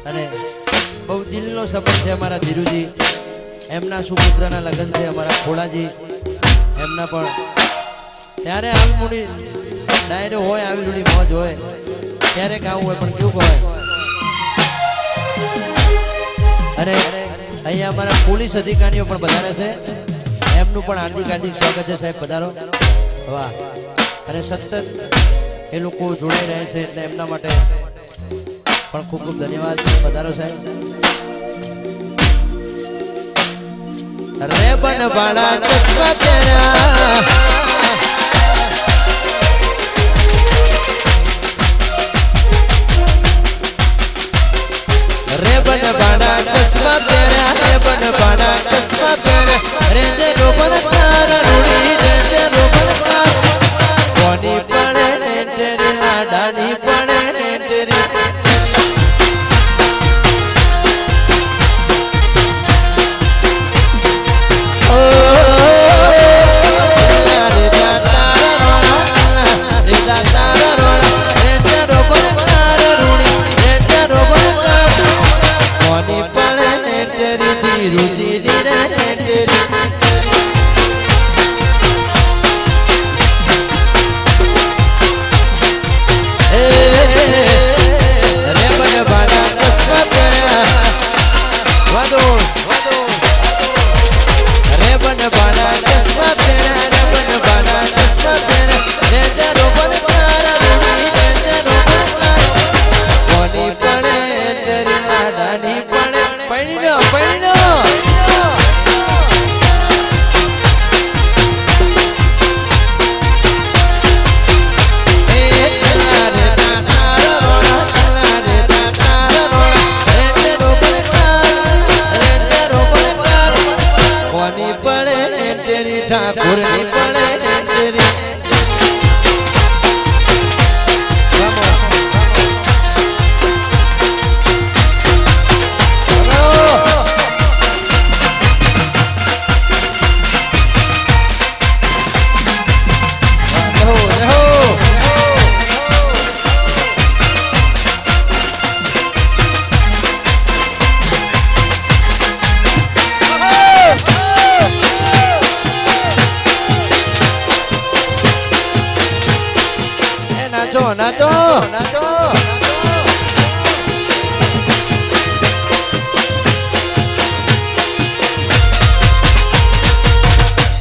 અને બહુ દિલનો સંબંધ છે અમારા ધીરુજી એમના સુપુત્રના લગ્ન છે અમારા ખોડાજી એમના પણ ત્યારે આવી મૂડી ડાયરો હોય આવી મૂડી મોજ હોય ક્યારેક આવું હોય પણ કેવું હોય અને અહીંયા અમારા પોલીસ અધિકારીઓ પણ પધારે છે એમનું પણ હાર્દિક સ્વાગત છે સાહેબ પધારો વાહ અને સતત એ લોકો જોડાઈ રહે છે એટલે એમના માટે પણ ખૂબ ખૂબ ધન્યવાદ પધારો સાહેબ રે બન બાળા ચશ્મા તેરા रे बन बाड़ा चश्मा तेरा रे बन बाड़ा चश्मा तेरा रे जे रोबन कार रूड़ी रे जे रोबन कार कोनी पड़े ने तेरे आडानी पड़े ने तेरे ओ रे दाता रे दाता रे जे रोबन कार रूड़ी रे जे रोबन कोनी पड़े ने तेरी धीरुजी जी रे तेरी रे बन बाड़ा चश्मा तेरा वादो रे बन बाड़ा चश्मा तेरा रे बन बाड़ा चश्मा तेरा रे जे रोबन कार रूड़ी रे जे रोबन कार कोनी पड़े तेरी आडानी पड़े पड़ी नो ठाकुर नी पड़े तेरी नाचो नाचो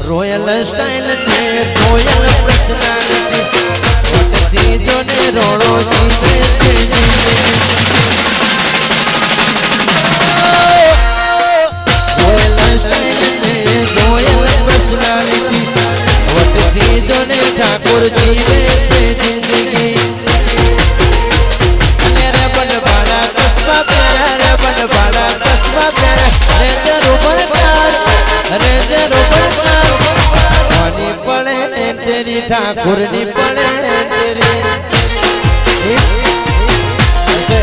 रॉयल स्टाइल ने रॉयल पर्सनालिटी उठती जो ने रोड़ो जीते रॉयल स्टाइल ने रॉयल पर्सनालिटी उठती जो ने ठाकुर जीते जिंदगी ठाकुर नी पड़े तेरी ऐसे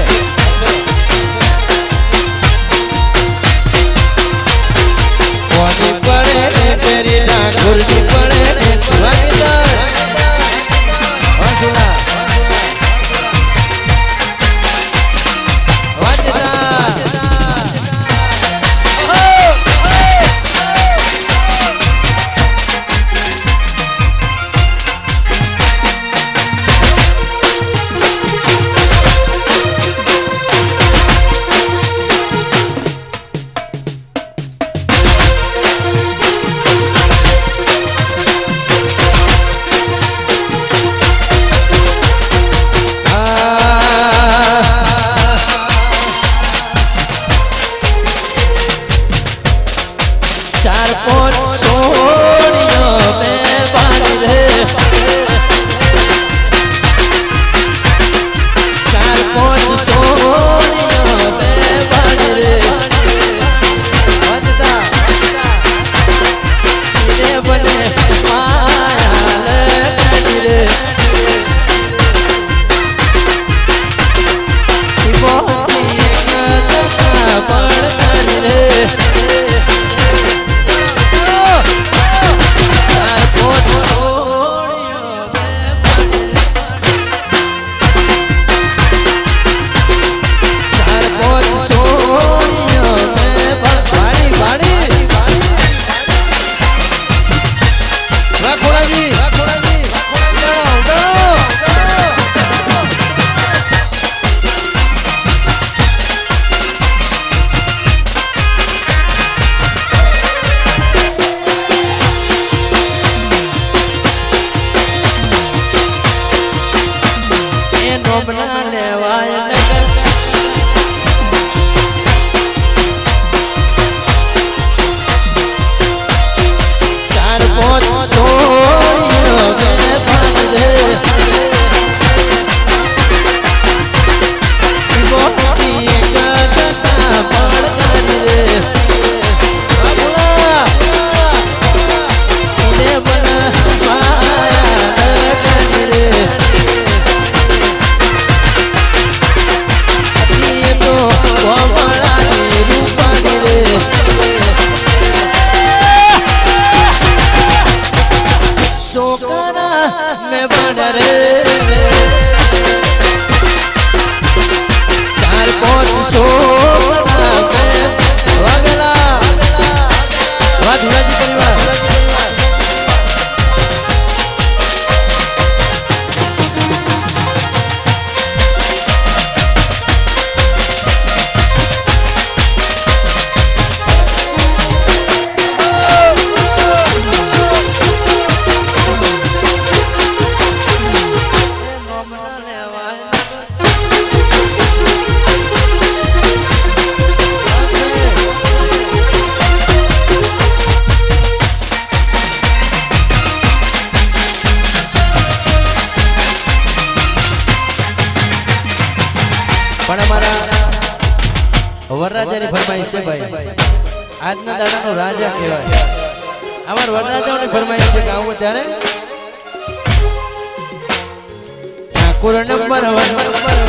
कोनी पड़े तेरी ठाकुर नी पड़े પોત સોળિયો મે પાન રે મોટી ગગતા પડકારી રે બાબુલા ઈને મન માયા કાની રે અતી તો કોમળાની રૂપાની રે सोकरा में बन रे चार पांच सोकरा में वगला वाह धुराजी परिवार પણ અમારા વરરાજાની ફરમાઈશ છે ભાઈ આજના દાડાનો રાજા કહેવાય અમાર વરરાજાની ફરમાઈશ છે કે આવું ત્યારે ઠાકોર નંબર 1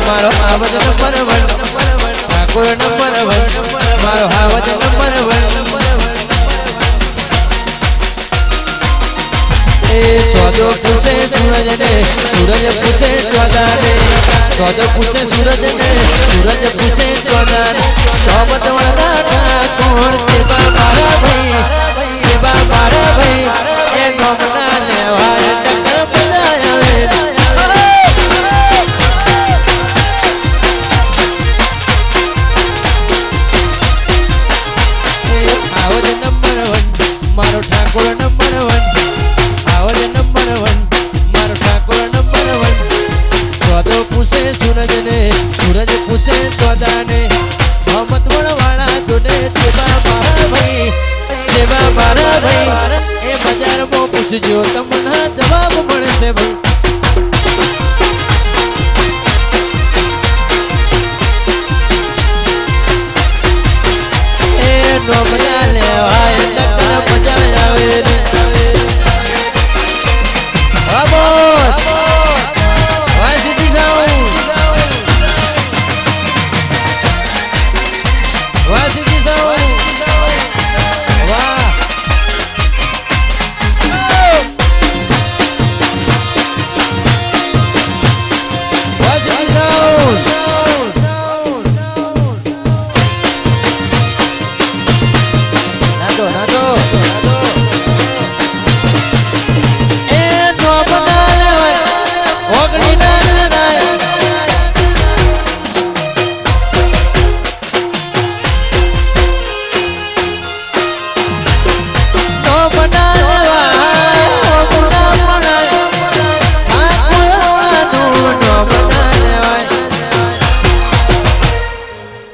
મારો આવજ નંબર 1 ઠાકોર નંબર 1 મારો આવજ નંબર 1 એ ચોદો પૂછે સૂરજ ને સૂરજ પૂછે ચોદા ને ચોદો પૂછે સૂરજ ને સૂરજ પૂછે ચોદા ને સોબત વાળા ઠાકોર કેવા મારા ભાઈ કેવા મારા ભાઈ એ નોમના લેવાય ટક્કર બજાય આવે આવજ નંબર 1 મારો ઠાકોર નંબર 1 आवज नंबर 1 मारो ठाकुर नंबर 1 चौदो पूछे सूरज ने सूरज पूछे चौदा ने मोहम्मद वाला तूने जेबा मारा भाई ए बाजार में पूछजो तमने जवाब મળશે ભાઈ ए नो मजा लेवाय टक्कर मजा આવે રે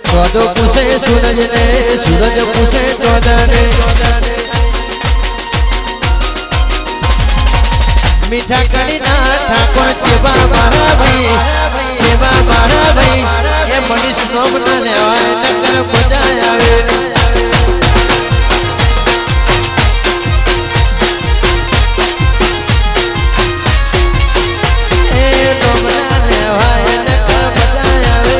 चौदो पूछे सूरज ने सूरज पूछे चौदह ने मीठा कड़ी ना ठाकुर चेबा मारा भाई ये मनीष नोम ना लेवाय टक्कर बजाय आवे ए नोम ना लेवाय टक्कर बजाय आवे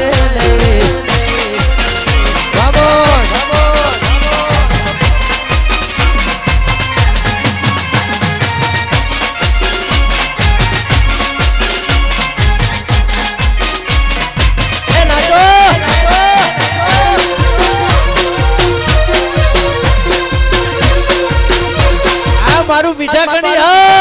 મારું મીઠા કડી હા